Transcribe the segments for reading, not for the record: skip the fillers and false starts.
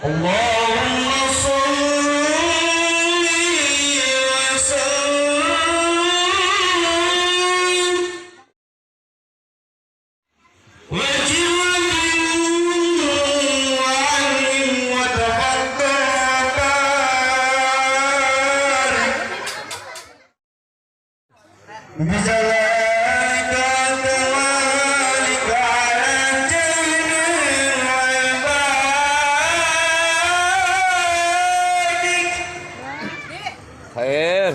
Allahumma sholli wa sallim wajib wa alim wa taqaddar bizalika kawalika ala jamin wal badik Khair.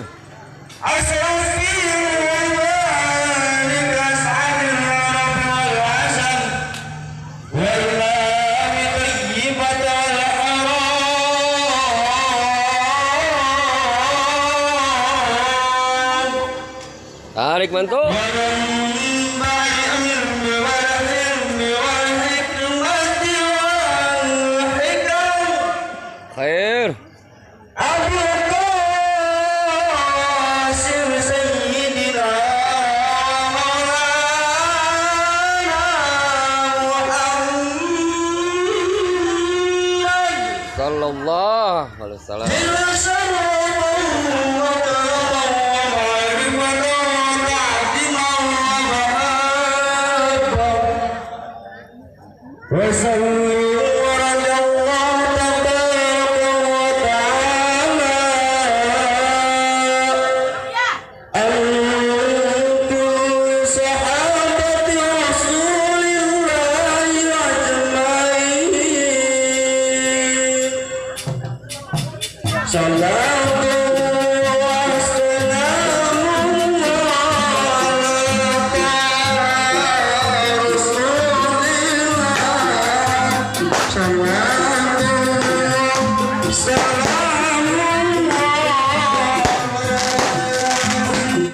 Tarik mantu. Khair. Sallallahu alaihi wasallam. Salam